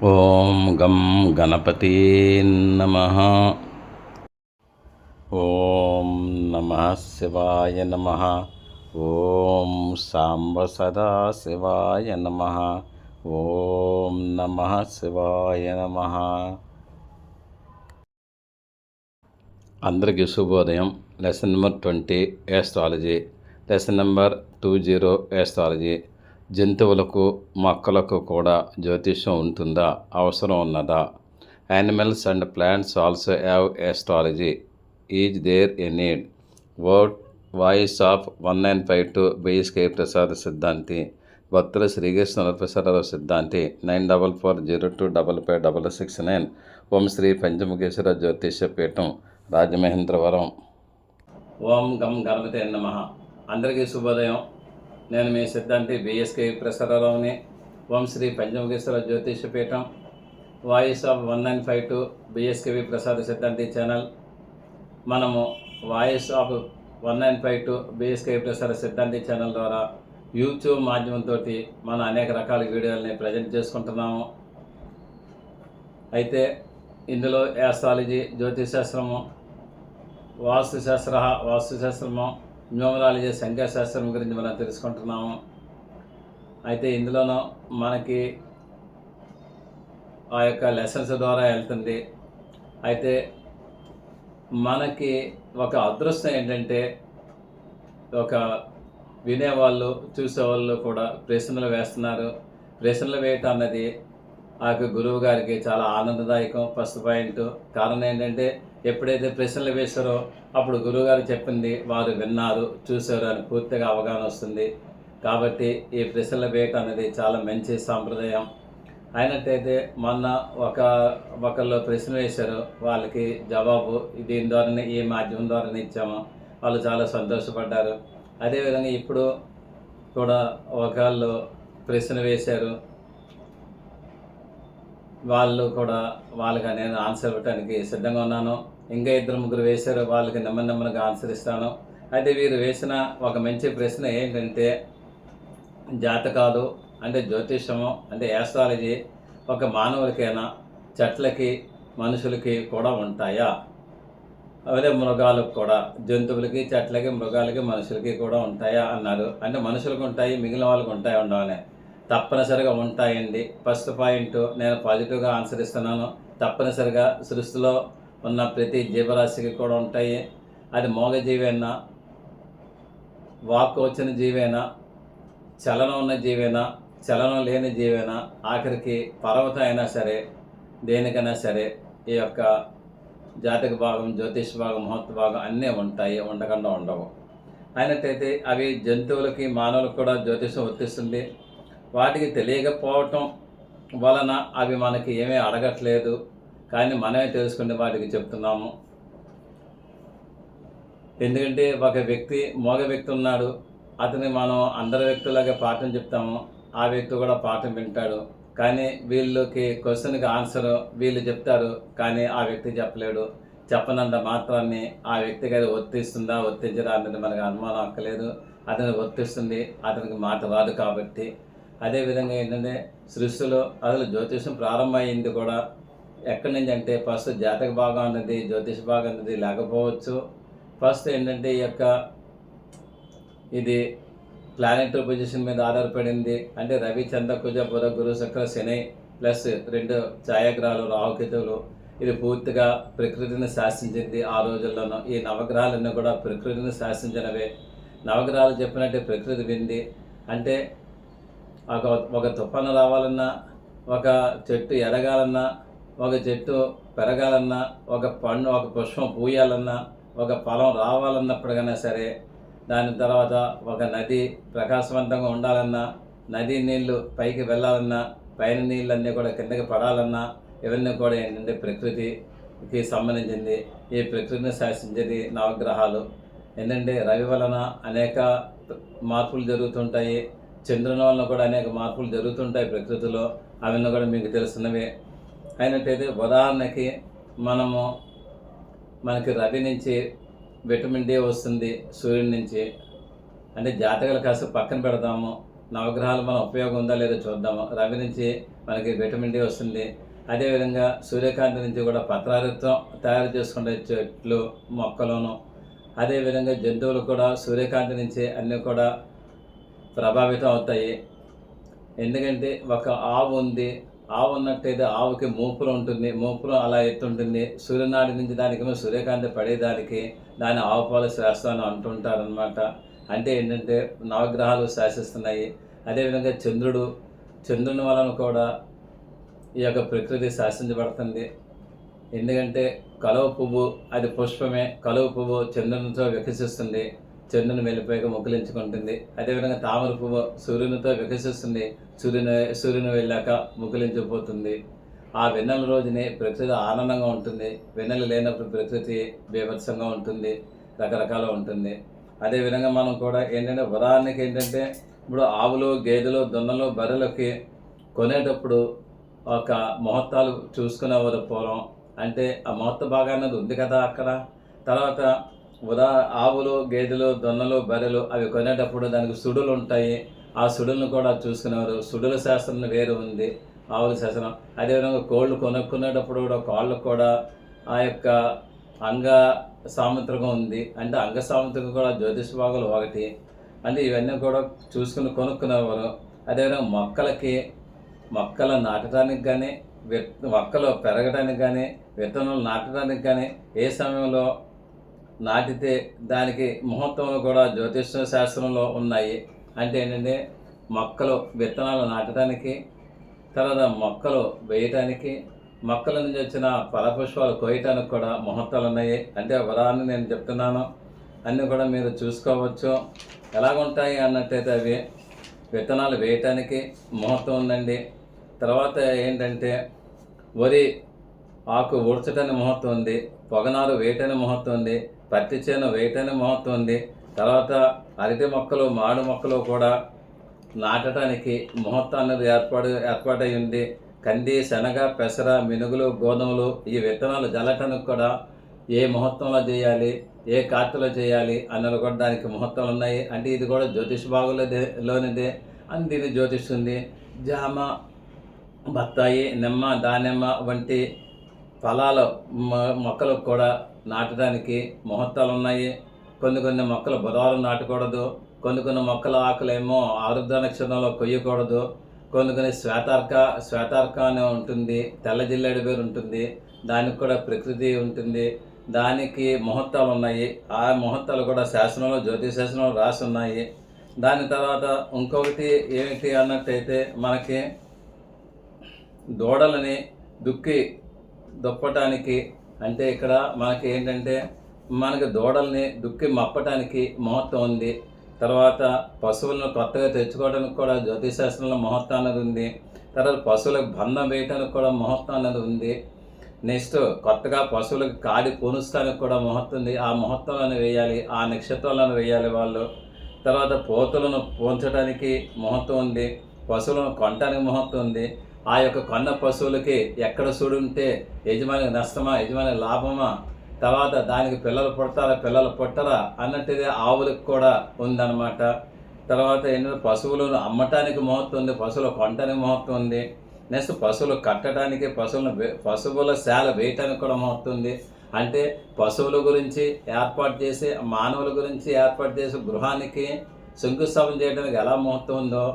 ఓం గం గణపతే నమః. ఓం నమః శివాయ నమః. ఓం సాంబ సదా శివాయ నమః. ఓం నమః శివాయ నమః. అందరికీ శుభోదయం. Lesson number 20 astrology. Lesson number 20 astrology. జంతువులకు మొక్కలకు కూడా జ్యోతిష్యం ఉంటుందా, అవసరం ఉన్నదా? Animals and plants also have astrology. Is there a need? Word voice of 1952 BSK Prasad Siddhanti. భక్తుల శ్రీకృష్ణ ప్రసాదరావు సిద్ధాంతి. 9440255669. ఓం శ్రీ పంచముఖేశ్వర జ్యోతిష్య పీఠం, రాజమహేంద్రవరం. ఓం గం గణపతే నమః. అందరికీ శుభోదయం. నేను మీ సిద్ధాంతి బిఎస్కే ప్రసాదరావుని. ఓం శ్రీ పంచముఖేశ్వర జ్యోతిష్య పీఠం, వాయిస్ ఆఫ్ 1952 బిఎస్కేవి ప్రసాద్ సిద్ధాంతి ఛానల్. మనము వాయిస్ ఆఫ్ 1952 బిఎస్కేవి ప్రసాద్ సిద్ధాంతి ఛానల్ ద్వారా యూట్యూబ్ మాధ్యమంతో మనం అనేక రకాల వీడియోలని ప్రజెంట్ చేసుకుంటున్నాము. అయితే ఇందులో ఆస్ట్రాలజీ, జ్యోతిశాస్త్రము, వాస్తుశాస్త్రము, న్యూమరాలజీ, సంఖ్యాశాస్త్రం గురించి మనం తెలుసుకుంటున్నాము. అయితే ఇందులోనూ మనకి ఆ యొక్క లెసన్స్ ద్వారా వెళ్తుంది. అయితే మనకి ఒక అదృష్టం ఏంటంటే, ఒక వినేవాళ్ళు, చూసేవాళ్ళు కూడా ప్రశ్నలు వేస్తున్నారు. ప్రశ్నలు వేయటం అన్నది ఆ యొక్క గురువు గారికి చాలా ఆనందదాయకం. First point. కారణం ఏంటంటే, ఎప్పుడైతే ప్రశ్నలు వేశారో అప్పుడు గురువుగారు చెప్పింది వారు విన్నారు, చూశారు అని పూర్తిగా అవగాహన వస్తుంది. కాబట్టి ఈ ప్రశ్నలు వేయటం అనేది చాలా మంచి సాంప్రదాయం. అయినట్టయితే మొన్న ఒకళ్ళు ప్రశ్న వేశారు, వాళ్ళకి జవాబు దీని ద్వారానే, ఈ మాధ్యమం ద్వారానే ఇచ్చాము. వాళ్ళు చాలా సంతోషపడ్డారు. అదేవిధంగా ఇప్పుడు కూడా ఒకళ్ళు ప్రశ్న వేశారు, వాళ్ళు కూడా వాళ్ళకి నేను ఆన్సర్ ఇవ్వడానికి సిద్ధంగా ఉన్నాను. ఇంకా 2-3 వేశారు, వాళ్ళకి నెమ్మదిగా ఆన్సర్ ఇస్తాను. అయితే వీరు వేసిన ఒక మంచి ప్రశ్న ఏంటంటే, జాతకాలు అంటే జ్యోతిషము అంటే ఆస్ట్రాలజీ ఒక మానవులకైనా, చెట్లకి, మనుషులకి కూడా ఉంటాయా? అదే మృగాలకు కూడా, జంతువులకి, చెట్లకి, మృగాలకి, మనుషులకి కూడా ఉంటాయా అన్నారు. అంటే మనుషులకు ఉంటాయి, మిగిలిన వాళ్ళకి ఉంటాయి ఉండవనే. తప్పనిసరిగా ఉంటాయండి. ఫస్ట్ పాయింట్, నేను పాజిటివ్గా ఆన్సర్ ఇస్తున్నాను. తప్పనిసరిగా సృష్టిలో ఉన్న ప్రతి జీవరాశికి కూడా ఉంటాయి. అది మోగజీవి అయినా, వాక్కు వచ్చిన జీవైనా, చలనం ఉన్న జీవైనా, చలనం లేని జీవైనా, ఆఖరికి పర్వతం అయినా సరే, దేనికైనా సరే ఈ యొక్క జాతక భాగం, జ్యోతిష్ భాగం, మహత్వ భాగం అన్నీ ఉంటాయి, ఉండకుండా ఉండవు. అయినట్టయితే అవి జంతువులకి, మానవులకు కూడా జ్యోతిషం వర్తిస్తుంది. వాటికి తెలియకపోవటం వలన అవి మనకి ఏమీ అడగట్లేదు, కానీ మనమే తెలుసుకుని వాటికి చెప్తున్నాము. ఎందుకంటే ఒక వ్యక్తి, మోగ వ్యక్తి ఉన్నాడు, అతని మనం అందరి వ్యక్తులాగా పాఠం చెప్తాము, ఆ వ్యక్తి కూడా పాఠం వింటాడు. కానీ వీళ్ళకి క్వశ్చన్కి ఆన్సర్ వీళ్ళు చెప్తారు, కానీ ఆ వ్యక్తి చెప్పలేడు. చెప్పనంత మాత్రాన్ని ఆ వ్యక్తికి అది వర్తిస్తుందా, వర్తించదా అన్నది మనకు అనుమానం అక్కలేదు. అతనికి వర్తిస్తుంది, అతనికి మాట రాదు కాబట్టి. అదేవిధంగా ఏంటంటే, సృష్టిలో అసలు జ్యోతిషం ప్రారంభమైంది కూడా ఎక్కడి నుంచి అంటే, ఫస్ట్ జాతక భాగం అన్నది, జ్యోతిష భాగం అన్నది లేకపోవచ్చు. ఫస్ట్ ఏంటంటే, ఈ యొక్క ఇది ప్లానెటరీ పొజిషన్ మీద ఆధారపడింది. అంటే రవి, చంద్ర, కుజ, బుధ, గురు, శుక్ర, శని ప్లస్ 2 ఛాయాగ్రహాలు, రాహుకేతువులు. ఇది పూర్తిగా ప్రకృతిని శాసించింది ఆ రోజుల్లోనూ. ఈ నవగ్రహాలన్నీ కూడా ప్రకృతిని శాసించినవే. నవగ్రహాలు చెప్పినట్టే ప్రకృతి వింది. అంటే ఒక తుఫాను రావాలన్నా, ఒక చెట్టు ఎదగాలన్నా, ఒక చెట్టు పెరగాలన్నా, ఒక పుష్పం పూయాలన్నా, ఒక ఫలం రావాలన్నప్పటికైనా సరే, దాని తర్వాత ఒక నది ప్రకాశవంతంగా ఉండాలన్నా, నది నీళ్లు పైకి వెళ్ళాలన్నా, పైన నీళ్ళన్నీ కూడా కిందకి పడాలన్నా, ఇవన్నీ కూడా ఏంటంటే ప్రకృతికి సంబంధించింది. ఈ ప్రకృతిని శాసించేది నవగ్రహాలు. ఏంటంటే రవి వలన అనేక మార్పులు జరుగుతుంటాయి, చంద్రుని వలన కూడా అనేక మార్పులు జరుగుతుంటాయి ప్రకృతిలో. అవన్నీ కూడా మీకు తెలుస్తున్నవే. అయినట్టయితే ఉదాహరణకి మనకి రవి నుంచి విటమిన్ డి వస్తుంది, సూర్యుడి నుంచి. అంటే జాతకాలు కాస్త పక్కన పెడదాము. నవగ్రహాలు మన ఉపయోగం ఉందా లేదో చూద్దాము. రవి నుంచి మనకి విటమిన్ డి వస్తుంది. అదేవిధంగా సూర్యకాంతి నుంచి కూడా పత్రారిత్వం తయారు చేసుకునే చెట్లు మొక్కలను, అదేవిధంగా జంతువులు కూడా సూర్యకాంతి నుంచి అన్నీ కూడా ప్రభావితం అవుతాయి. ఎందుకంటే ఒక ఆవు ఉంది, ఆవు ఉన్నట్టయితే ఆవుకి మూపులు ఉంటుంది, మూపులు అలా ఎత్తుంటుంది. సూర్యనాడి నుంచి దానికేమో సూర్యకాంతి పడేదానికి దాని ఆవు పాలు శ్రేష్టం అంటుంటారనమాట. అంటే ఏంటంటే నవగ్రహాలు శాసిస్తున్నాయి. అదేవిధంగా చంద్రుని వలన కూడా ఈ యొక్క ప్రకృతి శాసించబడుతుంది. ఎందుకంటే కలువ పువ్వు అది పుష్పమే, కలువ పువ్వు చంద్రునితో వికసిస్తుంది, చంద్రుని వెళ్ళిపోయాక ముకులించుకుంటుంది. అదేవిధంగా తామర పువ్వు సూర్యునితో వికసిస్తుంది, సూర్యుని వెళ్ళాక ముకులించిపోతుంది. ఆ వెన్నెల రోజునే ప్రకృతి ఆనందంగా ఉంటుంది. వెన్నెల లేనప్పుడు ప్రకృతి బీభత్సంగా ఉంటుంది, రకరకాల ఉంటుంది. అదేవిధంగా మనం కూడా ఏంటంటే ఉదాహరణకి ఏంటంటే ఇప్పుడు ఆవులు, గేదెలు, దున్నలు, బర్రెలకి కొనేటప్పుడు ఒక ముహూర్తాలు చూసుకునేవారు పూర్వం. అంటే ఆ ముహూర్త భాగం అనేది ఉంది కదా అక్కడ. తర్వాత ఆవులు, గేదెలు, దొన్నలు, బర్రెలు అవి కొనేటప్పుడు దానికి సుడులు ఉంటాయి. ఆ సుడులను కూడా చూసుకునేవారు. సుడుల శాస్త్రం వేరు ఉంది, ఆవుల శాస్త్రం. అదేవిధంగా కోళ్ళు కొనుక్కునేటప్పుడు కూడా కాళ్ళకు కూడా ఆ యొక్క అంగ సాముద్రికం ఉంది. అంటే అంగ సాముద్రికం కూడా జ్యోతిష భాగాలు ఒకటి. అంటే ఇవన్నీ కూడా చూసుకుని కొనుక్కునేవారు. అదేవిధంగా మొక్కలు నాటడానికి కానీ, మొక్కలు పెరగడానికి కానీ, విత్తనాలు నాటడానికి కానీ ఏ సమయంలో నాటితే దానికి ముహూర్తంలో కూడా జ్యోతిష శాస్త్రంలో ఉన్నాయి. అంటే ఏంటంటే మొక్కలు విత్తనాలు నాటడానికి, తర్వాత మొక్కలు వేయటానికి, మొక్కల నుంచి వచ్చిన ఫలపుష్పాలు కోయటానికి కూడా ముహూర్తాలు ఉన్నాయి. అంటే ఉదాహరణ నేను చెప్తున్నాను, అన్నీ కూడా మీరు చూసుకోవచ్చు. ఎలాగుంటాయి అన్నట్టయితే అవి విత్తనాలు వేయటానికి ముహూర్తం ఉందండి. తర్వాత ఏంటంటే వరి ఆకు ఊడ్చటానికి ముహూర్తం ఉంది, పొగనారు వేయటానికి ముహూర్తం ఉంది, పత్తి చేను వేయటానికి ముహూర్తం ఉంది. తర్వాత అరటి మొక్కలు, మామిడి మొక్కలు కూడా నాటడానికి ముహూర్తం అనేది ఏర్పాటై ఉంది. కంది, శనగ, పెసర, మినుగులు, గోధుమలు ఈ విత్తనాలు జల్లటానికి కూడా ఏ ముహూర్తంలో చేయాలి, ఏ కార్తెలో చేయాలి అన్నది కూడా దానికి ముహూర్తాలు ఉన్నాయి. అంటే ఇది కూడా జ్యోతిష భాగంలోనిదే అని దీన్ని జ్యోతిస్తుంది. జామ, బత్తాయి, నిమ్మ, దానిమ్మ వంటి ఫలాల మొక్కలకు కూడా నాటడానికి ముహూర్తాలు ఉన్నాయి. కొన్ని మొక్కలు బుధవారం నాటకూడదు, కొన్ని మొక్కల ఆకులేమో ఆరుద్ర నక్షత్రంలో కొయ్యకూడదు, కొన్ని శ్వేతార్క అని ఉంటుంది, తెల్ల జిల్లేడు పేరు ఉంటుంది, దానికి కూడా ప్రకృతి ఉంటుంది, దానికి ముహూర్తాలు ఉన్నాయి. ఆ ముహూర్తాలు కూడా శాసనంలో, జ్యోతిష శాసనంలో రాసి ఉన్నాయి. దాని తర్వాత ఇంకొకటి ఏమిటి అన్నట్టయితే మనకి దూడలని దుప్పటానికి, అంటే ఇక్కడ మనకి ఏంటంటే మనకి దూడల్ని దుక్కి మప్పటానికి ముహూర్తం ఉంది. తర్వాత పశువులను కొత్తగా తెచ్చుకోవడానికి కూడా జ్యోతిశాస్త్రంలో ముహూర్తం అనేది ఉంది. తర్వాత పశువులకు బంధం వేయటానికి కూడా ముహూర్తం అనేది ఉంది. నెక్స్ట్ కొత్తగా పశువులకు కాడి పూనుస్తానికి కూడా ముహూర్తం ఉంది. ఆ ముహూర్తంలోనే వేయాలి, ఆ నక్షత్రాలను వేయాలి వాళ్ళు. తర్వాత పోతులను పూంచడానికి ముహూర్తం ఉంది, పశువులను కొనటానికి ముహూర్తం ఉంది. ఆ యొక్క కొన్న పశువులకి ఎక్కడ చూడుంటే యజమానికి నష్టమా, యజమానికి లాభమా, తర్వాత దానికి పిల్లలు పుడతారా, పిల్లలు పుట్టరా అన్నట్టుగా ఆవులకు కూడా ఉందన్నమాట. తర్వాత ఏంటంటే పశువులను అమ్మటానికి ముహూర్తం ఉంది, పశువులు కొనటానికి ముహూర్తం ఉంది. నెక్స్ట్ పశువులు కట్టడానికి, పశువుల శాల వేయటానికి కూడా ముహూర్తం ఉంది. అంటే పశువుల గురించి ఏర్పాటు చేసి, మానవుల గురించి ఏర్పాటు చేసి గృహానికి శంకుస్థాపన చేయడానికి ఎలా ముహూర్తం ఉందో,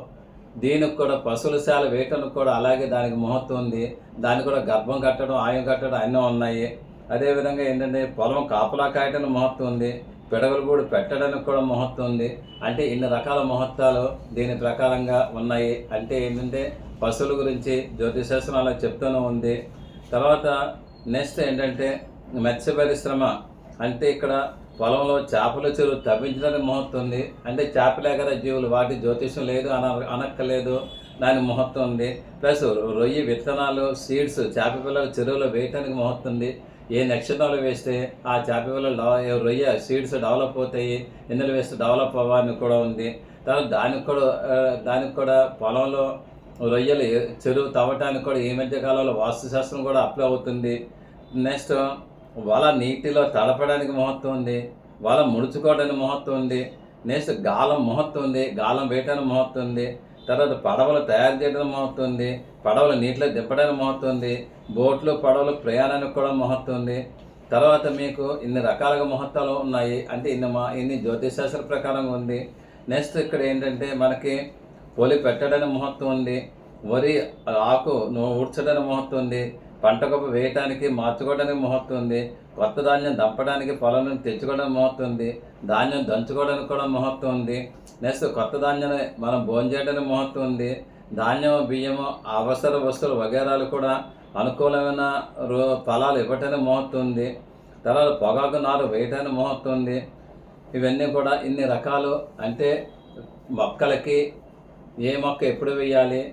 దీనికి కూడా పశువుల శాల వేయటానికి కూడా అలాగే దానికి ముహూర్తం ఉంది. దానికి కూడా గర్భం కట్టడం, ఆయం కట్టడం అన్నీ ఉన్నాయి. అదేవిధంగా ఏంటంటే పొలం కాపలా కాయటానికి ముహూర్తం ఉంది, పిడగలు కూడా పెట్టడానికి కూడా ముహూర్తం ఉంది. అంటే ఇన్ని రకాల ముహూర్తాలు దీని ప్రకారంగా ఉన్నాయి. అంటే ఏంటంటే పశువుల గురించి జ్యోతిశాస్త్రం అలా చెప్తూనే ఉంది. తర్వాత నెక్స్ట్ ఏంటంటే మత్స్య పరిశ్రమ, అంటే ఇక్కడ పొలంలో చేపల చెరువు తవ్వించడానికి ముహూర్తం ఉంది. అంటే చేపలే కదా జీవులు, వాటి జ్యోతిషం లేదు అనక్కలేదు, దాని ముహూర్తం ఉంది. ప్లస్ రొయ్యి విత్తనాలు, సీడ్స్, చేప పిల్లలు చెరువులో వేయటానికి ముహూర్తం ఉంది. ఏ నక్షత్రాలు వేస్తే ఆ చేప పిల్లలు రొయ్య సీడ్స్ డెవలప్ అవుతాయి, ఇందులో వేస్తే డెవలప్ అవ్వాలని కూడా ఉంది. తర్వాత దానికి కూడా పొలంలో రొయ్యలు చెరువు తవ్వటానికి కూడా ఈ మధ్య కాలంలో వాస్తుశాస్త్రం కూడా అప్లై అవుతుంది. నెక్స్ట్ వల నీటిలో తడపడానికి ముహూర్తం ఉంది, వల ముడుచుకోవడానికి ముహూర్తం ఉంది. నెక్స్ట్ గాలం ముహూర్తం ఉంది, గాలం వేయటానికి ముహూర్తం ఉంది. తర్వాత పడవలు తయారు చేయడానికి ముహూర్తం ఉంది, పడవలు నీటిలో దింపడానికి ముహూర్తం ఉంది, బోట్లు పడవలు ప్రయాణానికి కూడా ముహూర్తం ఉంది. తర్వాత మీకు ఇన్ని రకాలుగా ముహూర్తాలు ఉన్నాయి, అంటే ఇన్ని జ్యోతిషశాస్త్ర ప్రకారంగా ఉంది. నెక్స్ట్ ఇక్కడ ఏంటంటే మనకి పొలి పెట్టడానికి ముహూర్తం ఉంది, వరి ఆకు ఊడ్చడానికి ముహూర్తం ఉంది, పంట గొప్ప వేయటానికి మార్చుకోవడానికి ముహూర్తం ఉంది, కొత్త ధాన్యం దంపడానికి పొలం నుంచి తెచ్చుకోవడానికి ముహూర్తం ఉంది, ధాన్యం దంచుకోవడానికి కూడా ముహూర్తం ఉంది. నెక్స్ట్ కొత్త ధాన్యాన్ని మనం భోజనం చేయడానికి ముహూర్తం ఉంది, ధాన్యం బియ్యము అవసర వస్తువులు వగేరాలు కూడా అనుకూలమైన ఫలాలు ఇవ్వటానికి ముహూర్తం ఉంది. తర్వాత పొగాకు నారు వేయటానికి ముహూర్తం ఉంది. ఇవన్నీ కూడా ఇన్ని రకాలు, అంటే మొక్కలకి ఏ మొక్క ఎప్పుడు వేయాలి,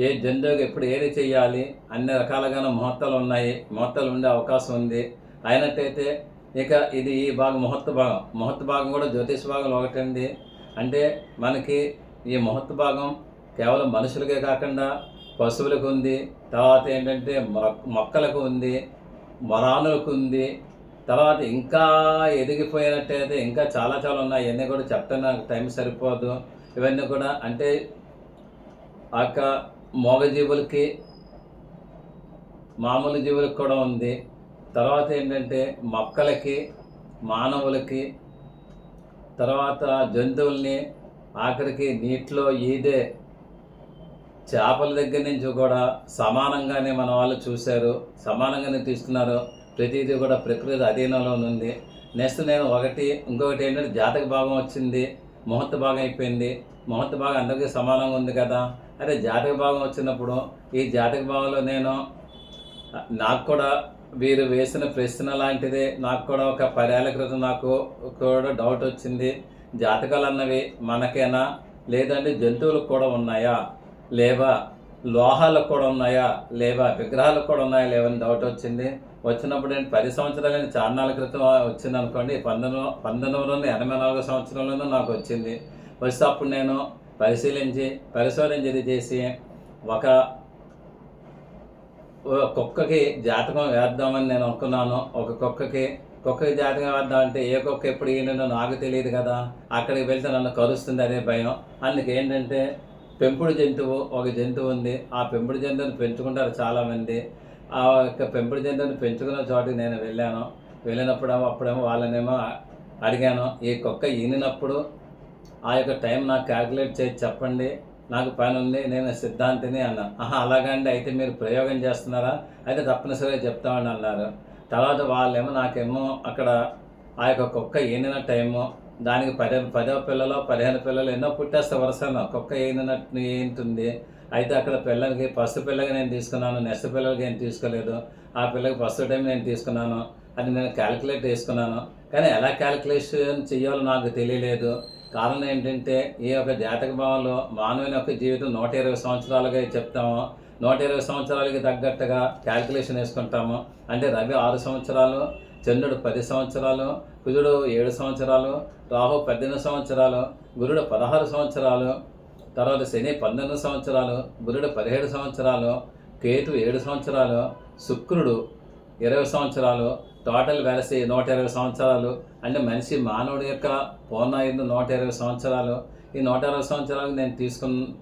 ఏ జంతువుకి ఎప్పుడు ఏది చేయాలి, అన్ని రకాలుగా ముహూర్తాలు ఉన్నాయి, ముహూర్తాలు ఉండే అవకాశం ఉంది. అయినట్టయితే ఇక ఇది ఈ భాగం ముహూర్త భాగం కూడా జ్యోతిష భాగం ఒకటండి. అంటే మనకి ఈ ముహూర్త భాగం కేవలం మనుషులకే కాకుండా పశువులకు ఉంది, తర్వాత ఏంటంటే మొక్కలకు ఉంది, మరానులకు ఉంది. తర్వాత ఇంకా ఎదిగిపోయినట్టయితే ఇంకా చాలా చాలా ఉన్నాయి. ఇవన్నీ కూడా చెప్తాను, నాకు టైం సరిపోదు. ఇవన్నీ కూడా అంటే ఆ యొక్క మూగజీవులకి మామూలు జీవులకు కూడా ఉంది. తర్వాత ఏంటంటే మొక్కలకి, మానవులకి, తర్వాత జంతువుల్ని, ఆఖరికి నీటిలో ఈదే చేపల దగ్గర నుంచి కూడా సమానంగానే మన వాళ్ళు చూశారు, సమానంగానే తీస్తున్నారు. ప్రతిదీ కూడా ప్రకృతి అధీనంలో ఉంది. నెక్స్ట్ నేను ఇంకొకటి ఏంటంటే జాతక భాగం వచ్చింది, ముహూర్త భాగం అయిపోయింది. ముహూర్త భాగం అందరికీ సమానంగా ఉంది కదా. అదే జాతక భాగం వచ్చినప్పుడు ఈ జాతక భాగంలో నాకు కూడా వీరు వేసిన ప్రశ్న లాంటిదే, నాకు కూడా ఒక 10 ఏళ్ల క్రితం నాకు కూడా డౌట్ వచ్చింది. జాతకాలు అన్నవి మనకేనా, లేదంటే జంతువులకు కూడా ఉన్నాయా, లేవా లోహాలకు కూడా ఉన్నాయా, లేవా విగ్రహాలకు కూడా ఉన్నాయా, లేవని డౌట్ వచ్చింది. వచ్చినప్పుడు నేను 10 సంవత్సరాలు చార్నాల క్రితం వచ్చింది అనుకోండి, 1984 సంవత్సరంలోనూ నాకు వచ్చింది. వస్తే అప్పుడు నేను పరిశోధన చేసి ఒక కుక్కకి జాతకం వేద్దామని నేను అనుకున్నాను. ఒక కుక్కకి జాతకం వేద్దామంటే ఏ కుక్క ఎప్పుడు ఏంటో నాకు తెలియదు కదా, అక్కడికి వెళ్తే నన్ను కలుస్తుంది అనే భయం. అందుకేంటంటే పెంపుడు జంతువు ఒక జంతువు ఉంది, ఆ పెంపుడు జంతువుని పెంచుకుంటారు చాలామంది. ఆ యొక్క పెంపుడు జంతువుని పెంచుకున్న చోటికి నేను వెళ్ళినప్పుడు అప్పుడేమో వాళ్ళనేమో అడిగాను, ఈ కుక్క ఈనినప్పుడు ఆ యొక్క టైం నాకు క్యాల్కులేట్ చేసి చెప్పండి, నాకు పని ఉంది, నేను సిద్ధాంతిని అన్నాను. అలాగండి, అయితే మీరు ప్రయోగం చేస్తున్నారా, అయితే తప్పనిసరిగా చెప్తామని అన్నారు. తర్వాత వాళ్ళేమో నాకేమో అక్కడ ఆ యొక్క కుక్క ఈనిన టైము, దానికి 10 పిల్లలు 15 పిల్లలు ఎన్నో పుట్టేస్తే వరుసను కుక్క ఏంటుంది. అయితే అక్కడ పిల్లలకి ఫస్ట్ పిల్లకి నేను తీసుకున్నాను, నెక్స్ట్ పిల్లలకి నేను తీసుకోలేదు. ఆ పిల్లకి ఫస్ట్ టైం నేను తీసుకున్నాను, అది నేను క్యాలిక్యులేట్ చేసుకున్నాను. కానీ ఎలా క్యాలిక్యులేషన్ చేయాలో నాకు తెలియలేదు. కారణం ఏంటంటే ఈ యొక్క జాతక భావంలో మానవుని యొక్క జీవితం 120 సంవత్సరాలుగా చెప్తాము. 120 సంవత్సరాలకి తగ్గట్టుగా క్యాలిక్యులేషన్ వేసుకుంటాము. అంటే రవి 6 సంవత్సరాలు, చంద్రుడు 10 సంవత్సరాలు, కుజుడు 7 సంవత్సరాలు, రాహు 18 సంవత్సరాలు, గురుడు 16 సంవత్సరాలు, తర్వాత శని 19 సంవత్సరాలు, బుధుడు 17 సంవత్సరాలు, కేతు 7 సంవత్సరాలు, శుక్రుడు 20 సంవత్సరాలు, టోటల్ వెరసి 120 సంవత్సరాలు. అంటే మనిషి మానవుడి యొక్క పూర్ణాయుడు 120 సంవత్సరాలు. ఈ 120 సంవత్సరాలు నేను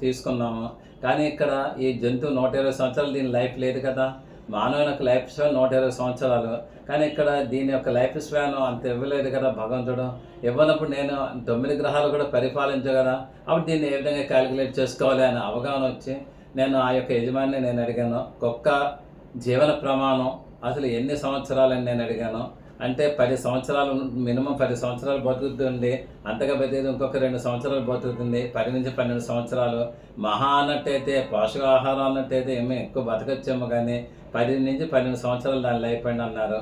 తీసుకున్నాము. కానీ ఇక్కడ ఈ జంతువు 120 సంవత్సరాలు, దీని లైఫ్ లేదు కదా. మానవుని యొక్క లైఫ్ స్పాన్ 120 సంవత్సరాలు, కానీ ఇక్కడ దీని యొక్క లైఫ్ స్పాన్ అంత ఇవ్వలేదు కదా భగవంతుడు. ఇవ్వనప్పుడు నేను 9 గ్రహాలు కూడా పరిపాలించగలరా, అప్పుడు దీన్ని ఏ విధంగా క్యాలిక్యులేట్ చేసుకోవాలి అనే అవగాహన వచ్చి నేను ఆ యొక్క యజమానిని నేను అడిగాను, కుక్క జీవన ప్రమాణం అసలు ఎన్ని సంవత్సరాలని నేను అడిగాను. అంటే 10 సంవత్సరాలు, మినిమం 10 సంవత్సరాలు బతుకుతుంది, అంతగా బతికేది ఇంకొక 2 సంవత్సరాలు బతుకుతుంది, 10 నుంచి 12 సంవత్సరాలు. మహా అన్నట్టయితే పోషకాహారం అన్నట్టయితే ఏమీ ఎక్కువ బతకచ్చేమో, కానీ 10 నుంచి 12 సంవత్సరాలు దాని లైఫ్ అండి అన్నారు.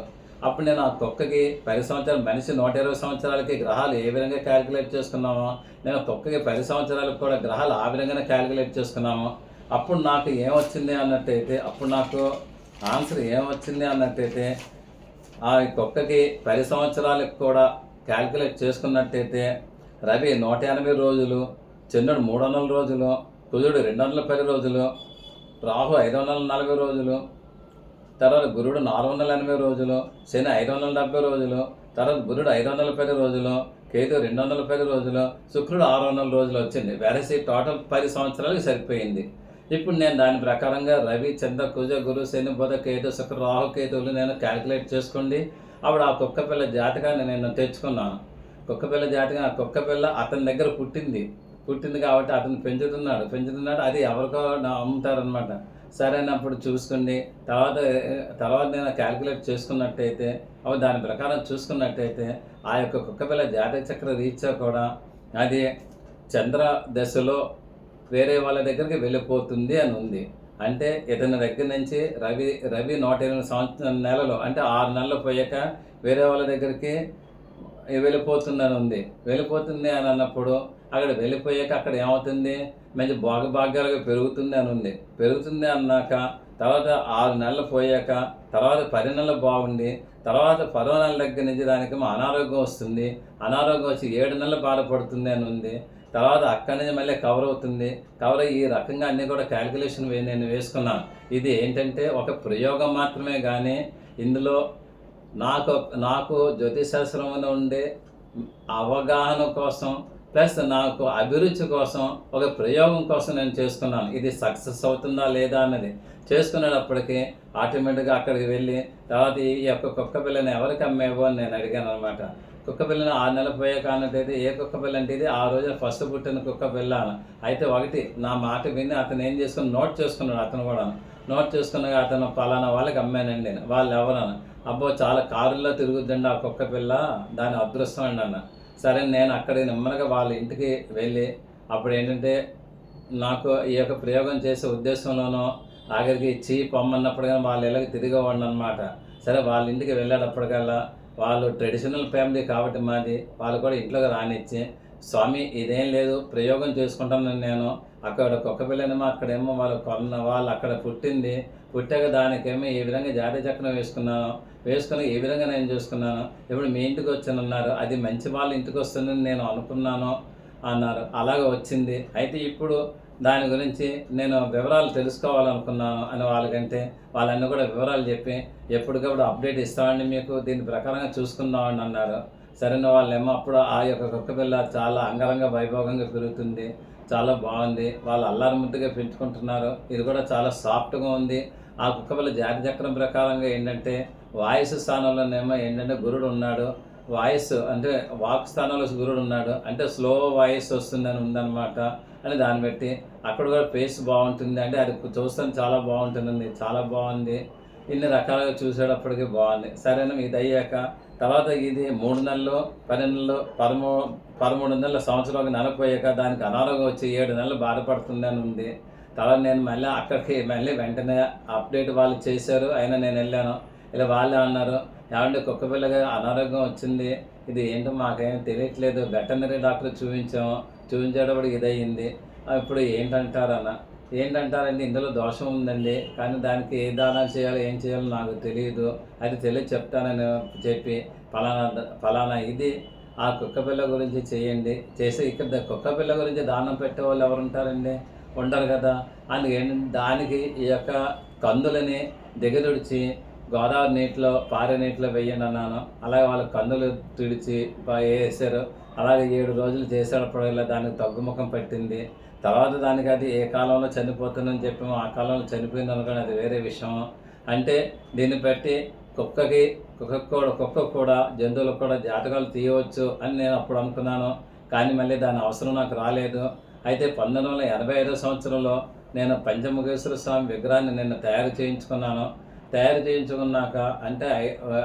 అప్పుడు నేను ఆ కుక్కకి 10 సంవత్సరాలు, మనిషి 120 సంవత్సరాలకి గ్రహాలు ఏ విధంగా క్యాలిక్యులేట్ చేసుకున్నామో, నేను కుక్కకి 10 సంవత్సరాలకు కూడా గ్రహాలు ఆ విధంగానే క్యాలిక్యులేట్ చేసుకున్నాము. అప్పుడు నాకు ఏమొచ్చింది అన్నట్టయితే, ఆన్సర్ ఏమొచ్చింది అన్నట్టయితే, ఆ కుక్కకి 10 సంవత్సరాలకు కూడా క్యాల్కులేట్ చేసుకున్నట్టయితే రవి 180 రోజులు, చంద్రుడు 300 రోజులు, కుజుడు 210 రోజులు, రాహు 540 రోజులు, తర్వాత గురుడు 480 రోజులు, శని 570 రోజులు, తర్వాత బుధుడు 510 రోజులు, కేతు 210 రోజులు, శుక్రుడు 600 రోజులు వచ్చింది. వెరసి టోటల్ 10 సంవత్సరాలకు సరిపోయింది. ఇప్పుడు నేను దాని ప్రకారంగా రవి, చంద్ర, కుజ, గురు, శని, బుధ, కేతు, శుక్ర, రాహు, కేతువులు నేను క్యాలిక్యులేట్ చేసుకోండి. అప్పుడు ఆ కుక్క పిల్ల జాతకాన్ని నేను తెచ్చుకున్నాను. కుక్క పిల్ల జాతకం, ఆ కుక్క పిల్ల అతని దగ్గర పుట్టింది కాబట్టి అతను పెంచుతున్నాడు. అది ఎవరికో అమ్ముతారనమాట. సరైనప్పుడు చూసుకోండి. తర్వాత నేను క్యాలిక్యులేట్ చేసుకున్నట్టయితే, అప్పుడు దాని ప్రకారం చూసుకున్నట్టయితే ఆ యొక్క కుక్కపిల్ల జాతక చక్ర రీత్యా కూడా అది చంద్ర దశలో వేరే వాళ్ళ దగ్గరికి వెళ్ళిపోతుంది అని ఉంది. అంటే ఇతని దగ్గర నుంచి రవి 108 నెలలు అంటే 6 నెలలు పోయాక వేరే వాళ్ళ దగ్గరికి వెళ్ళిపోతుందని ఉంది. వెళ్ళిపోతుంది అని అన్నప్పుడు అక్కడ వెళ్ళిపోయాక అక్కడ ఏమవుతుంది, మంచి భాగ్యాలుగా పెరుగుతుంది అని ఉంది. పెరుగుతుంది అన్నాక తర్వాత 6 నెలలు పోయాక తర్వాత 10 నెలలు బాగుండి తర్వాత 10వ నెల దగ్గర నుంచి దానికి అనారోగ్యం వస్తుంది. అనారోగ్యం వచ్చి 7 నెలలు బాధపడుతుంది అని ఉంది. తర్వాత అక్కడి నుంచి మళ్ళీ కవర్ అవుతుంది. కవర్ ఈ రకంగా అన్నీ కూడా క్యాలిక్యులేషన్ నేను వేసుకున్నాను. ఇది ఏంటంటే ఒక ప్రయోగం మాత్రమే, కానీ ఇందులో నాకు జ్యోతిశాస్త్రంలో ఉండే అవగాహన కోసం ప్లస్ నాకు అభిరుచి కోసం ఒక ప్రయోగం కోసం నేను చేసుకున్నాను. ఇది సక్సెస్ అవుతుందా లేదా అన్నది చేసుకునేటప్పటికీ ఆటోమేటిక్గా అక్కడికి వెళ్ళి తర్వాత ఈ యొక్క కుక్క పిల్లని ఎవరికి అమ్మేవో అని నేను అడిగాను అనమాట. కుక్క పిల్లని 6 నెలలు పోయాక అన్నట్టయితే ఏ కుక్క పిల్ల అంటే ఇది ఆ రోజు ఫస్ట్ పుట్టిన కుక్క పిల్ల అని. అయితే ఒకటి నా మాట విని అతను ఏం చేసుకుని నోట్ చేసుకున్నాడు. అతను కూడా నోట్ చేసుకున్నాక అతను పలానా వాళ్ళకి అమ్మానండి. వాళ్ళు ఎవరన్నా, అబ్బో చాలా కారుల్లో తిరుగుద్దండి ఆ కుక్క పిల్ల, దాని అదృష్టం అండి అన్న. సరే నేను అక్కడికి నెమ్మదిగా వాళ్ళ ఇంటికి వెళ్ళి అప్పుడు ఏంటంటే నాకు ఈ యొక్క ప్రయోగం చేసే ఉద్దేశంలోనో ఆఖరికి ఇచ్చి పొమ్మన్నప్పుడు కానీ వాళ్ళు ఇళ్ళకి తిరిగేవాడిని అనమాట. సరే వాళ్ళ ఇంటికి వెళ్ళేటప్పటికల్లా వాళ్ళు ట్రెడిషనల్ ఫ్యామిలీ కాబట్టి మాది, వాళ్ళు కూడా ఇంట్లోకి రానిచ్చి, స్వామి ఇదేం లేదు ప్రయోగం చేసుకుంటాను నేను, అక్కడ కుక్క పిల్లనేమో అక్కడేమో వాళ్ళు అక్కడ పుట్టాక దానికేమో ఈ విధంగా జాతీయ చక్రం వేసుకుని ఈ విధంగా నేను చూసుకున్నాను. ఇప్పుడు మీ ఇంటికి వచ్చానన్నారు, అది మంచి వాళ్ళ ఇంటికి వస్తుందని నేను అనుకున్నాను అన్నారు. అలాగే వచ్చింది. అయితే ఇప్పుడు దాని గురించి నేను వివరాలు తెలుసుకోవాలనుకున్నాను అని వాళ్ళకంటే వాళ్ళన్నీ కూడా వివరాలు చెప్పి ఎప్పటికప్పుడు అప్డేట్ ఇస్తామండి మీకు, దీని ప్రకారంగా చూసుకుందామని అన్నారు. సరైన వాళ్ళేమో అప్పుడు ఆ యొక్క కుక్క పిల్ల చాలా అంగరంగ వైభోగంగా పెరుగుతుంది, చాలా బాగుంది. వాళ్ళు అల్లారి ముద్దుగా పెంచుకుంటున్నారు. ఇది కూడా చాలా సాఫ్ట్గా ఉంది. ఆ కుక్క పిల్ల జాతి చక్రం ప్రకారంగా ఏంటంటే వాయిస్ స్థానంలోనేమో ఏంటంటే గురుడు ఉన్నాడు. వాయిస్ అంటే వాక్ స్థానంలో గురుడు ఉన్నాడు, అంటే స్లో వాయిస్ వస్తుందని ఉందన్నమాట. అని దాన్ని బట్టి అక్కడ కూడా ఫేస్ బాగుంటుంది, అంటే అది చూస్తాను చాలా బాగుంటుందండి, చాలా బాగుంది. ఇన్ని రకాలుగా చూసేటప్పటికి బాగుంది. సరేనా ఇది అయ్యాక తర్వాత ఇది 3 నెలలు 10 నెలలు 13 నెలల సంవత్సరాలకు నెలపోయాక దానికి అనారోగ్యం వచ్చి 7 నెలలు బాధపడుతుంది అని ఉంది. తర్వాత నేను మళ్ళీ అక్కడికి వెంటనే అప్డేట్ వాళ్ళు చేశారు. అయినా నేను వెళ్ళాను. ఇలా వాళ్ళే అన్నారు, ఏమంటే కుక్క పిల్లగా అనారోగ్యం వచ్చింది, ఇది ఏంటో మాకేం తెలియట్లేదు, వెటర్నరీ డాక్టర్ చూపించేటప్పుడు ఇదయ్యింది, ఇప్పుడు ఏంటంటారండి ఇందులో దోషం ఉందండి, కానీ దానికి ఏ దానాలు చేయాలో ఏం చేయాలో నాకు తెలియదు, అది తెలియదు చెప్తానని చెప్పి ఫలానా ఇది ఆ కుక్క పిల్ల గురించి చేయండి, చేసి ఇక్కడ కుక్క పిల్ల గురించి దానం పెట్టే వాళ్ళు ఎవరు ఉంటారండి, ఉండరు కదా. అందుకేంటంటే దానికి ఈ యొక్క కందులని దిగదుడిచి గోదావరి నీటిలో పారే నీటిలో వెయ్యండి అన్నాను. అలాగే వాళ్ళు కందులు తుడిచి వేసారు. అలాగే 7 రోజులు చేసేటప్పుడల్లా దానికి తగ్గుముఖం పట్టింది. తర్వాత దానికి అది ఏ కాలంలో చనిపోతుందని చెప్పామో ఆ కాలంలో చనిపోయింది అనుకోని అది వేరే విషయం. అంటే దీన్ని బట్టి కుక్క కూడా జంతువులకు కూడా జాతకాలు తీయవచ్చు అని నేను అప్పుడు అనుకున్నాను. కానీ మళ్ళీ దాని అవసరం నాకు రాలేదు. అయితే 1985 సంవత్సరంలో నేను పంచముఖేశ్వర స్వామి విగ్రహాన్ని నిన్న తయారు చేయించుకున్నాక అంటే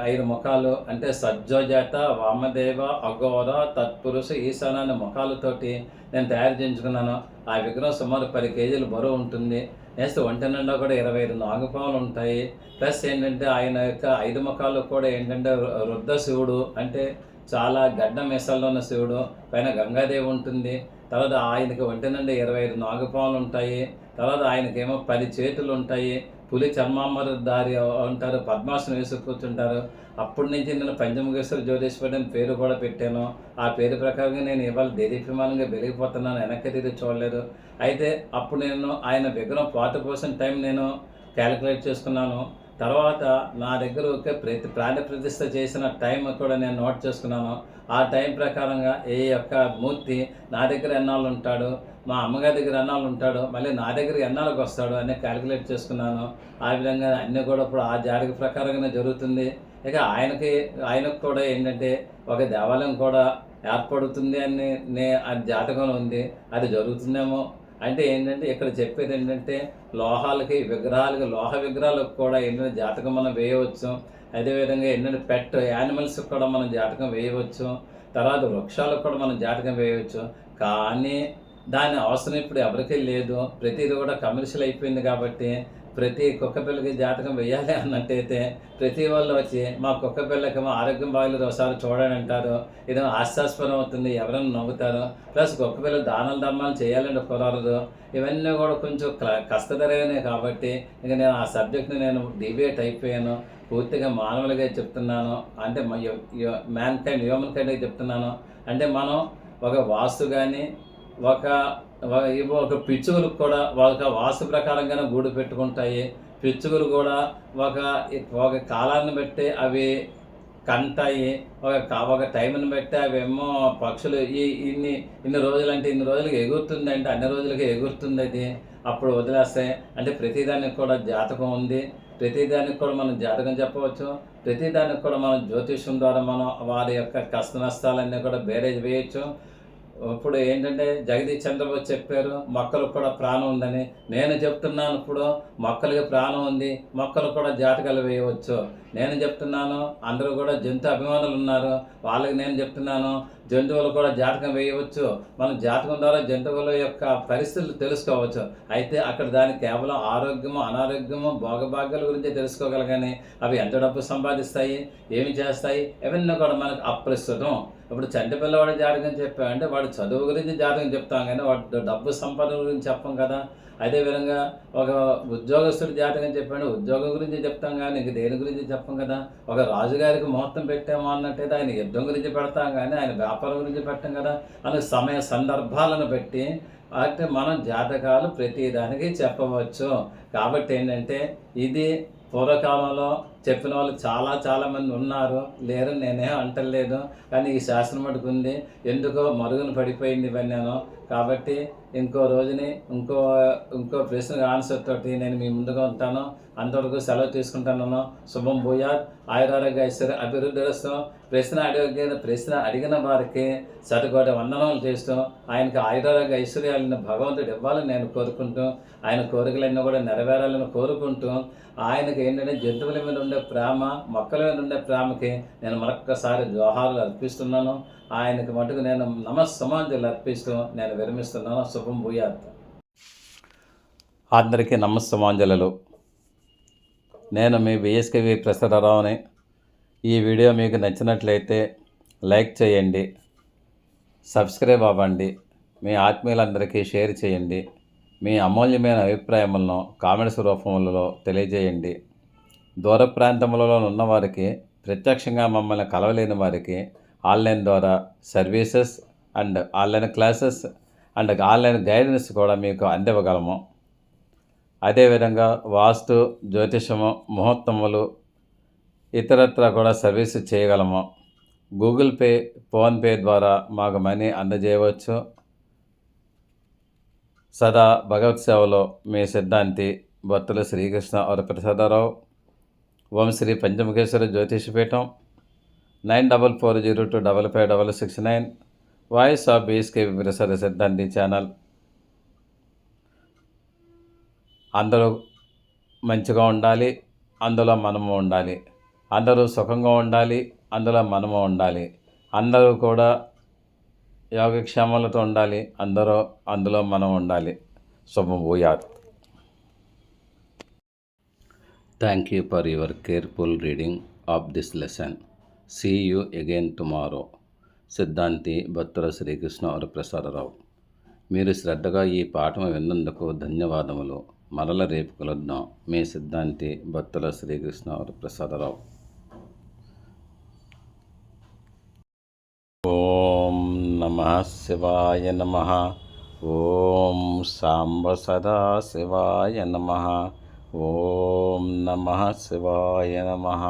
5 ముఖాలు అంటే సజ్జోజాత వామదేవ అఘోర తత్పురుష ఈశాన అనే ముఖాలతోటి నేను తయారు చేయించుకున్నాను. ఆ విగ్రహం సుమారు 10 కేజీలు బరువు ఉంటుంది. నెక్స్ట్ ఒంటి నిండా కూడా 25 నాగుపాములు ఉంటాయి. ప్లస్ ఏంటంటే ఆయన యొక్క 5 ముఖాలు కూడా ఏంటంటే రుద్ర శివుడు, అంటే చాలా గడ్డ మీసాల్లో ఉన్న శివుడు, పైన గంగాదేవి ఉంటుంది. తర్వాత ఆయనకి ఒంటి నిండా 25 నాగుపాములు ఉంటాయి. తర్వాత ఆయనకేమో 10 చేతులు ఉంటాయి. పులి చర్మాంబరధారి ఉంటారు, పద్మాసనం వేసి కూర్చుంటారు. అప్పటి నుంచి నేను పంచముఖేశ్వర జ్యోతిష్వరుడు అని పేరు కూడా పెట్టాను. ఆ పేరు ప్రకారంగా నేను ఇవాళ దేదీప్యమానంగా వెలిగిపోతున్నాను, వెనక్కి తిరిగి చూడలేదు. అయితే అప్పుడు నేను ఆయన విగ్రహం 40% టైం నేను క్యాలిక్యులేట్ చేసుకున్నాను. తర్వాత నా దగ్గర ఒక ప్రాణ ప్రతిష్ఠ చేసిన టైం కూడా నేను నోట్ చేసుకున్నాను. ఆ టైం ప్రకారంగా ఏ యొక్క మూర్తి నా దగ్గర ఎన్నాళ్ళు ఉంటాడు, మా అమ్మగారి దగ్గర ఎన్నాళ్ళు ఉంటాడు, మళ్ళీ నా దగ్గర ఎన్నాళ్ళకి వస్తాడు అని క్యాలిక్యులేట్ చేసుకున్నాను. ఆ విధంగా అన్నీ కూడా ఇప్పుడు ఆ జాతక ప్రకారంగానే జరుగుతుంది. ఇక ఆయనకు కూడా ఏంటంటే ఒక దేవాలయం కూడా ఏర్పడుతుంది అని అది జాతకంలో ఉంది. అది జరుగుతుందేమో. అంటే ఏంటంటే ఇక్కడ చెప్పేది ఏంటంటే లోహాలకి విగ్రహాలకి లోహ విగ్రహాలకు కూడా ఏంటంటే జాతకం మనం వేయవచ్చు. అదేవిధంగా ఏంటంటే పెట్ యానిమల్స్కి కూడా మనం జాతకం వేయవచ్చు. తర్వాత వృక్షాలకు కూడా మనం జాతకం వేయవచ్చు. కానీ దాని అవసరం ఇప్పుడు ఎవరికీ లేదు. ప్రతిదీ కూడా కమర్షియల్ అయిపోయింది కాబట్టి ప్రతి కుక్క పిల్లకి జాతకం వేయాలి అన్నట్టయితే ప్రతి వాళ్ళు వచ్చి మా కుక్క పిల్లకి మా ఆరోగ్యం బాగలేదు ఒకసారి చూడండి అంటారు. ఇదేమో హాస్యాస్పదం అవుతుంది, ఎవరైనా నవ్వుతారు. ప్లస్ కుక్క పిల్లలు దానాలు ధర్మాలు చేయాలంటే కుదరదు. ఇవన్నీ కూడా కొంచెం కష్టతరమైనవి కాబట్టి ఇక నేను ఆ సబ్జెక్ట్ని నేను డిబేట్ అయిపోయాను. పూర్తిగా మానవులుగా చెప్తున్నాను. అంటే హ్యూమన్ కైండ్గా చెప్తున్నాను. అంటే మనం ఒక వాస్తు కానీ ఒక ఒక పిచ్చుకలకు కూడా ఒక వాస్తు ప్రకారంగానే గూడు పెట్టుకుంటాయి. పిచ్చుకలు కూడా ఒక ఒక కాలాన్ని బట్టి అవి కంటాయి. ఒక టైంని బట్టి అవేమో పక్షులు ఇన్ని రోజులంటే ఇన్ని రోజులకి ఎగురుతుందంటే అన్ని రోజులకి ఎగురుతుంది అది. అప్పుడు వదిలేస్తాయి. అంటే ప్రతిదానికి కూడా జాతకం ఉంది. ప్రతిదానికి కూడా మనం జాతకం చెప్పవచ్చు. ప్రతిదానికి కూడా మనం జ్యోతిష్యం ద్వారా మనం వారి యొక్క కష్ట నష్టాలన్నీ కూడా బేరేజ్ వేయచ్చు. ఇప్పుడు ఏంటంటే జగదీష్ చంద్రబోస్ చెప్పారు మొక్కలకు కూడా ప్రాణం ఉందని. నేను చెప్తున్నాను ఇప్పుడు మొక్కలకి ప్రాణం ఉంది, మొక్కలు కూడా జాతకాలు వేయవచ్చు. నేను చెప్తున్నాను అందరూ కూడా జంతు అభిమానులు ఉన్నారు, వాళ్ళకి నేను చెప్తున్నాను జంతువులు కూడా జాతకం వేయవచ్చు. మనం జాతకం ద్వారా జంతువుల యొక్క పరిస్థితులు తెలుసుకోవచ్చు. అయితే అక్కడ దానికి కేవలం ఆరోగ్యము అనారోగ్యము భోగభాగ్యాల గురించి తెలుసుకోగలగానే అవి ఎంత డబ్బు సంపాదిస్తాయి, ఏమి చేస్తాయి, ఇవన్నీ కూడా మనకు అప్రస్తుతం. ఇప్పుడు చంటి పిల్లవాడి జాతకం చెప్పామంటే వాడు చదువు గురించి జాతకం చెప్తాం కానీ వాడు డబ్బు సంపాదన గురించి చెప్పం కదా. అదేవిధంగా ఒక ఉద్యోగస్తుడి జాతకం చెప్పాడు ఉద్యోగం గురించి చెప్తాం కానీ ఇంక దేని గురించి చెప్పం కదా. ఒక రాజుగారికి ముహూర్తం పెట్టాము అన్నట్టయితే ఆయన యుద్ధం గురించి పెడతాం కానీ ఆయన వ్యాపారం గురించి పెట్టాం కదా. అని సమయ సందర్భాలను బట్టి అంటే మనం జాతకాలు ప్రతిదానికి చెప్పవచ్చు. కాబట్టి ఏంటంటే ఇది పూర్వకాలంలో చెప్పిన వాళ్ళు చాలామంది ఉన్నారు, లేరని నేనేం అంటలేదు. కానీ ఈ శాస్త్రం మటుకు ఉంది. ఎందుకో మరుగున పడిపోయింది ఇవన్నీ. కాబట్టి ఇంకో రోజుని ఇంకో ప్రశ్నకు ఆన్సర్ తోటి నేను మీ ముందుగా ఉంటాను. అంతవరకు సెలవు తీసుకుంటాను. శుభం భూయాత్. ఆయురారోగ్య ఐశ్వర్య అభివృద్ధిస్తూ ప్రశ్న అడిగిన వారికి శతకోటి వందనాలు చేస్తూ ఆయనకి ఆయురారోగ్య ఐశ్వర్యాలను భగవంతుడు ఇవ్వాలని నేను కోరుకుంటూ ఆయన కోరికలన్నీ కూడా నెరవేరాలని కోరుకుంటూ ఆయనకి ఏంటంటే జంతువుల మీద ఉండే ప్రేమ మొక్కల మీద ఉండే ప్రేమకి నేను మరొక్కసారి జోహార్లు అర్పిస్తున్నాను. ఆయనకి మటుకు నేను నమస్సమాంజలు అర్పిస్తూ నేను విరమిస్తున్నాను. శుభం భూయాత్. అందరికీ నమస్సమాంజలు. నేను మీ విఎస్కేవి ప్రసాదరావుని. ఈ వీడియో మీకు నచ్చినట్లయితే లైక్ చేయండి, సబ్స్క్రైబ్ అవ్వండి, మీ ఆత్మీయులందరికీ షేర్ చేయండి. మీ అమూల్యమైన అభిప్రాయములను కామెంట్స్ రూపంలో తెలియజేయండి. దూర ప్రాంతములలో ఉన్నవారికి ప్రత్యక్షంగా మమ్మల్ని కలవలేని వారికి ఆన్లైన్ ద్వారా services and online classes and online guidance కూడా మీకు అందివ్వగలము. అదేవిధంగా వాస్తు జ్యోతిషము ముహూర్తములు ఇతరత్ర కూడా సర్వీసు చేయగలము. గూగుల్ పే ఫోన్పే ద్వారా మాకు మనీ అందజేయవచ్చు. సదా భగవత్ సేవలో మీ సిద్ధాంతి భక్తుల శ్రీకృష్ణ వరప్రసాదరావు. ఓం శ్రీ పంచముఖేశ్వర జ్యోతిషపీఠం. 9440255669. వాయిస్ ఆఫ్ బీఎస్కేవి ప్రసాద సిద్ధాంతి ఛానల్. అందరూ మంచిగా ఉండాలి, అందులో మనము ఉండాలి. అందరూ సుఖంగా ఉండాలి, అందులో మనము ఉండాలి. అందరూ కూడా యోగక్షేమాలతో ఉండాలి, అందులో మనం ఉండాలి. శుభం భూయాత్. Thank you for your careful reading of this lesson. See you again tomorrow. సిద్ధాంతి భక్తుల శ్రీకృష్ణ వరప్రసాదరావు. మీరు శ్రద్ధగా ఈ పాఠం విన్నందుకు ధన్యవాదములు. మరల రేపు కలుద్దాం. మీ సిద్ధాంతి భక్తుల శ్రీకృష్ణ వరప్రసాదరావు. ఓం నమః శివాయ నమః. ఓం సాంబ సదా శివాయ నమః. ఓం నమః శివాయ నమః.